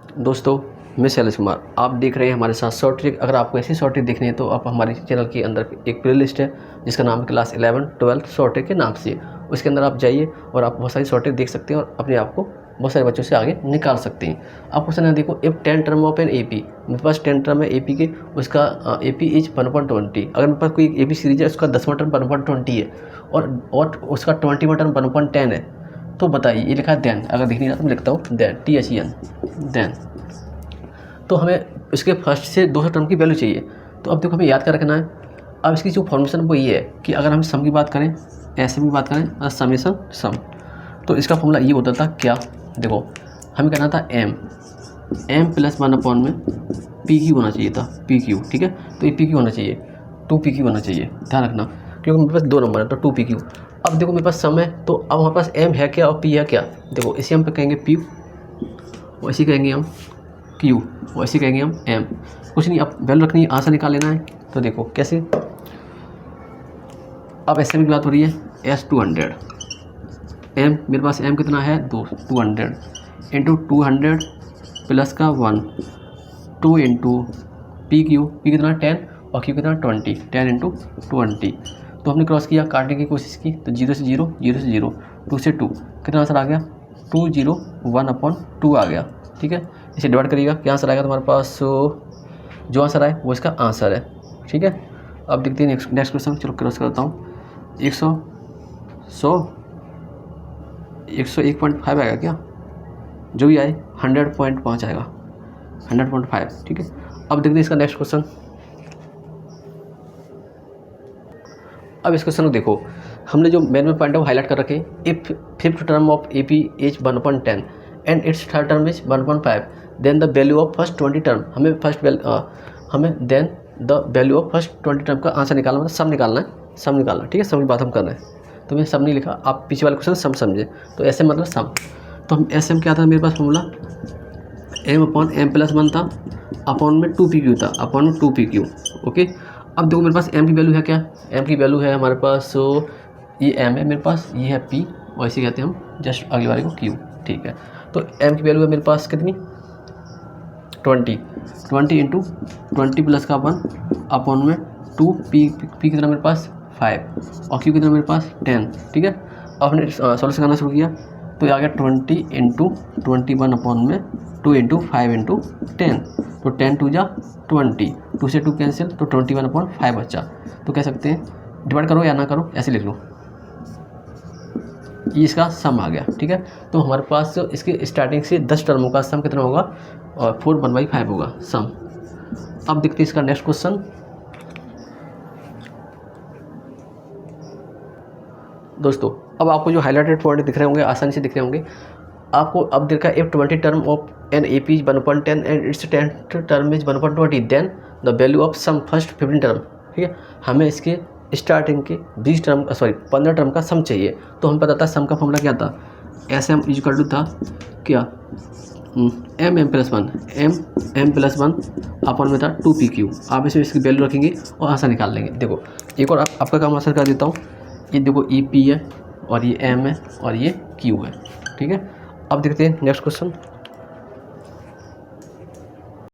दोस्तों मैं शैलेश कुमार, आप देख रहे हैं हमारे साथ शॉर्ट ट्रिक। अगर आपको ऐसी शॉर्ट ट्रिक देखनी है तो आप हमारे चैनल के अंदर एक प्लेलिस्ट है जिसका नाम है क्लास 11 12 शॉर्ट ट्रिक के नाम से। उसके अंदर आप जाइए और आप बहुत सारी शॉर्ट ट्रिक देख सकते हैं और अपने आप को बहुत सारे बच्चों से आगे निकाल सकते हैं। आप क्वेश्चन है देखो, if 10 term of an AP, मेरे पास 10 टर्म है AP के, उसका AP इज 1/20। अगर मेरे पास कोई AP सीरीज है उसका 10वां टर्म 1/20 है और उसका 20वां टर्म 1/10 है, तो बताइए। ये लिखा है देन, अगर देख नहीं रहा तो मैं लिखता हूँ देन, THEN देन। तो हमें इसके फर्स्ट से 200 टर्म की वैल्यू चाहिए। तो अब देखो हमें याद कर रखना है। अब इसकी जो फॉर्मेशन वो ये है कि अगर हम सम की बात करें, ऐसे की बात करें और समेशन सम, तो इसका फॉर्मूला ये होता था क्या, देखो हमें कहना था m प्लस 1 में PQ होना चाहिए था, PQ, ठीक है। तो ये PQ होना चाहिए, 2PQ होना चाहिए, ध्यान रखना, क्योंकि मेरे पास 2 नंबर है तो 2PQ। अब देखो मेरे पास सम है तो अब हमारे पास m है क्या और p है क्या। देखो इसे हम पे कहेंगे p, वैसे कहेंगे हम Q, वैसे कहेंगे हम m। कुछ नहीं, अब वैल्यू रखनी है, आंसर निकाल लेना है। तो देखो कैसे, अब ऐसे की बात हो रही है S200, m मेरे पास m कितना है 200 इंटू 200 प्लस का 1, 2 इंटू PQ, P कितना 10 और Q कितना 20, 10 इंटू 20। तो हमने क्रॉस किया, काटने की कोशिश की, तो 0 से 0, 0 से 0, 2 से 2, कितना आंसर आ गया 201/2 आ गया, ठीक है। इसे डिवाइड करिएगा, क्या आंसर आएगा तुम्हारे पास, जो आंसर आए वो इसका आंसर है, ठीक है। अब देखते हैं नेक्स्ट क्वेश्चन, चलो क्रॉस करता हूँ। 101.5 आएगा क्या, जो भी आए 100.5 आएगा, 100.5, ठीक है। अब देखते हैं इसका नेक्स्ट क्वेश्चन। अब इस क्वेश्चन को देखो, हमने जो मेन पॉइंट है वो हाईलाइट कर रखे। If 5th term of AP is 1/10 and it's third term is 1/5, then the value of first 20 term, हमें then the value of first 20 term का आंसर निकालना, मतलब सम निकालना है, सम निकालना, ठीक है। सम की बात हम कर रहे हैं, तो मैं सम नहीं लिखा, आप पीछे वाले क्वेश्चन सम समझे, तो ऐसे मतलब सम। तो हम ऐसे में क्या था मेरे पास फॉर्मूला, m/m प्लस 1 था, अपॉन में 2PQ था, अपॉन में 2PQ, ओके। अब देखो मेरे पास m की वैल्यू है क्या, m की वैल्यू है हमारे पास, ये m है मेरे पास, ये है P, और इसे कहते हैं हम जस्ट अगली वाले को Q, ठीक है। तो m की वैल्यू है मेरे पास कितनी 20 इंटू 20 प्लस का 1 अपॉन में 2, P कितना मेरे पास 5 और Q कितना मेरे पास 10, ठीक है। अब हमने सॉल्यूशन करना शुरू किया, तो ये आ गया 20 इंटू 21 अपॉन में 2 इंटू 5 इंटू 10, तो 10 2 जा 20, 2 से 2 कैंसिल, तो 21/5 बचा। तो कह सकते हैं डिवाइड करो या ना करो, ऐसे लिख लो, ये इसका सम आ गया, ठीक है। तो हमारे पास इसके स्टार्टिंग से 10 टर्मों का सम कितना होगा, और 4/5 होगा सम। अब देखते हैं इसका नेक्स्ट क्वेश्चन। दोस्तों अब आपको जो हाईलाइटेड पॉइंट दिख रहे होंगे, आसानी से दिख रहे होंगे आपको। अब देखा if 20 term of an AP is 1/10 and it's 10th term is 1/20, then the value of sum first 15 term, ठीक है। हमें इसके स्टार्टिंग के 15 टर्म का सम चाहिए। तो हम पता था सम का फॉर्मूला क्या था, SM इक्वल टू था क्या, m प्लस 1 अपॉन में था 2PQ। आप इसमें इसकी वैल्यू रखेंगे और आंसर निकाल लेंगे। देखो एक और आपका काम आंसर कर देता हूँ। ये देखो EP है और ये M है और ये Q है, ठीक है। अब देखते हैं नेक्स्ट क्वेश्चन।